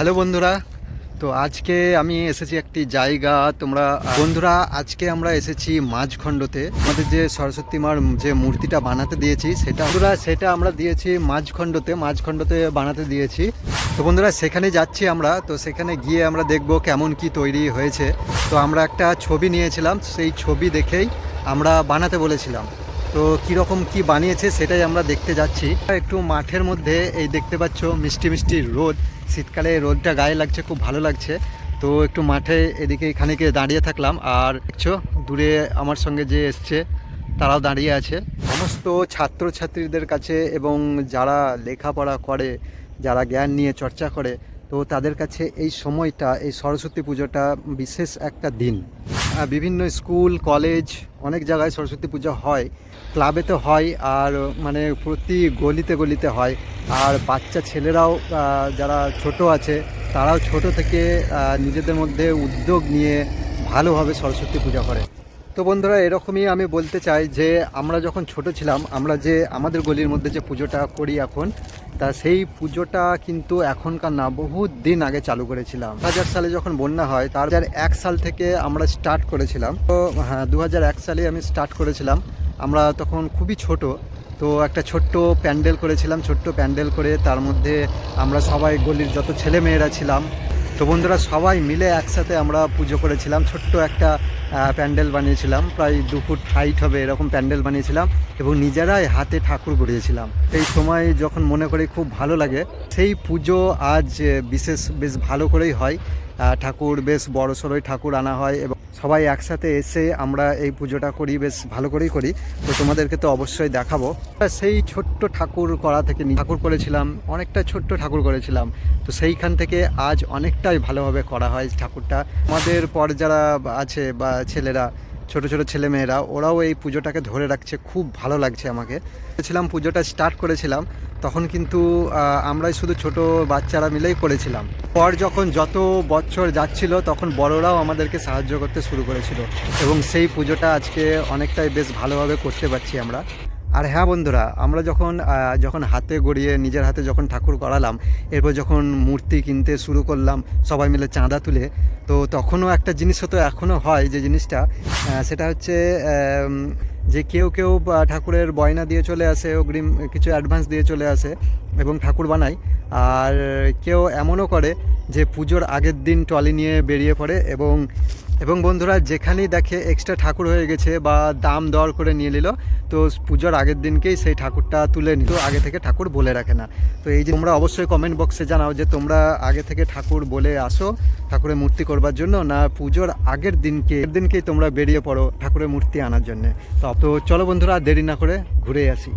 Hello বন্ধুরা, তো আজকে আমি এসেছি একটি জায়গা। তোমরা বন্ধুরা, আজকে আমরা এসেছি মাঝখণ্ডতে। আমাদের যে সরস্বতী মার যে মূর্তিটা বানাতে দিয়েছি সেটা আমরা দিয়েছি মাঝখণ্ডতে বানাতে দিয়েছি। তো বন্ধুরা, সেখানে যাচ্ছি আমরা। তো সেখানে গিয়ে আমরা দেখব কেমন কি তৈরি হয়েছে। তো আমরা একটা ছবি নিয়েছিলাম, সেই ছবি দেখেই আমরা বানাতে বলেছিলাম। তো কীরকম কি বানিয়েছে সেটাই আমরা দেখতে যাচ্ছি। একটু মাঠের মধ্যে এই দেখতে পাচ্ছ মিষ্টি মিষ্টি রোদ, শীতকালে রোদটা গায়ে লাগছে, খুব ভালো লাগছে। তো একটু মাঠে এদিকে খানিকে দাঁড়িয়ে থাকলাম। আর দেখছো দূরে আমার সঙ্গে যে এসছে তারাও দাঁড়িয়ে আছে। সমস্ত ছাত্রছাত্রীদের কাছে এবং যারা লেখাপড়া করে, যারা জ্ঞান নিয়ে চর্চা করে, তো তাদের কাছে এই সময়টা, এই সরস্বতী পুজোটা বিশেষ একটা দিন। বিভিন্ন স্কুল কলেজ অনেক জায়গায় সরস্বতী পুজো হয়, ক্লাবে তো হয়, আর মানে প্রতি গলিতে গলিতে হয়। আর বাচ্চা ছেলেরাও যারা ছোট আছে তারাও ছোট থেকে নিজেদের মধ্যে উদ্যোগ নিয়ে ভালোভাবে সরস্বতী পূজা করে। তো বন্ধুরা, এরকমই আমি বলতে চাই যে আমরা যখন ছোট ছিলাম, আমরা যে আমাদের গলির মধ্যে যে পুজোটা করি এখন, তা সেই পুজোটা কিন্তু এখনকার না, বহুত দিন আগে চালু করেছিলাম। 2000 সালে যখন বন্যা হয়, তার 2001 সাল থেকে আমরা স্টার্ট করেছিলাম। তো হ্যাঁ, 2001 সালে আমি স্টার্ট করেছিলাম। আমরা তখন খুবই ছোট। তো একটা ছোট্ট প্যান্ডেল করেছিলাম, ছোট্ট প্যান্ডেল করে তার মধ্যে আমরা সবাই গলির যত ছেলে মেয়েরা ছিলাম, তো বন্ধুরা সবাই মিলে একসাথে আমরা পুজো করেছিলাম। ছোট্ট একটা প্যান্ডেল বানিয়েছিলাম, প্রায় 2 ফুট হাইট হবে এরকম প্যান্ডেল বানিয়েছিলাম, এবং নিজেরাই হাতে ঠাকুর গড়িয়েছিলাম। এই সময় যখন মনে করি খুব ভালো লাগে। সেই পুজো আজ বেশ ভালো করেই হয়। ঠাকুর বেশ বড় সড়োই ঠাকুর আনা হয় এবং সবাই একসাথে এসে আমরা এই পুজোটা করি, বেশ ভালো করেই করি। তো তোমাদেরকে তো অবশ্যই দেখাবো। সেই ছোট্ট ঠাকুর করা থেকে ঠাকুর করেছিলাম, অনেকটা ছোট্ট ঠাকুর করেছিলাম। তো সেইখান থেকে আজ অনেকটাই ভালোভাবে করা হয় ঠাকুরটা। আমাদের পর যারা আছে বা ছেলেরা, ছোট ছোট ছেলেমেয়েরা, ওরাও এই পুজোটাকে ধরে রাখছে, খুব ভালো লাগছে আমাকে। পুজোটা স্টার্ট করেছিলাম তখন কিন্তু আমরাই শুধু ছোট বাচ্চারা মিলেই করেছিলাম। পর যখন যত বছর যাচ্ছিল তখন বড়রাও আমাদেরকে সাহায্য করতে শুরু করেছিল, এবং সেই পুজোটা আজকে অনেকটাই বেশ ভালোভাবে করতে পারছি আমরা। আর হ্যাঁ বন্ধুরা, আমরা যখন হাতে গড়িয়ে নিজের হাতে যখন ঠাকুর করালাম, এরপর যখন মূর্তি কিনতে শুরু করলাম সবাই মিলে চাঁদা তুলে, তো তখনও একটা জিনিস হতো, এখনও হয় যে জিনিসটা, সেটা হচ্ছে যে কেউ ঠাকুরের গয়না দিয়ে চলে আসে, অগ্রিম কিছু অ্যাডভান্স দিয়ে চলে আসে এবং ঠাকুর বানায়। আর কেউ এমনও করে যে পুজোর আগের দিন ট্রলি নিয়ে বেরিয়ে পড়ে, এবং বন্ধুরা যেখানেই দেখে এক্সট্রা ঠাকুর হয়ে গেছে বা দাম দর করে নিয়ে নিল, তো পুজোর আগের দিনকেই সেই ঠাকুরটা তুলে নিল, আগে থেকে ঠাকুর বলে রাখে না। তো এই যে তোমরা অবশ্যই কমেন্ট বক্সে জানাও যে তোমরা আগে থেকে ঠাকুর বলে আসো ঠাকুরের মূর্তি করবার জন্য, না পুজোর আগের দিনকেই তোমরা বেরিয়ে পড়ো ঠাকুরের মূর্তি আনার জন্যে। তো চলো বন্ধুরা, দেরি না করে ঘুরে আসি।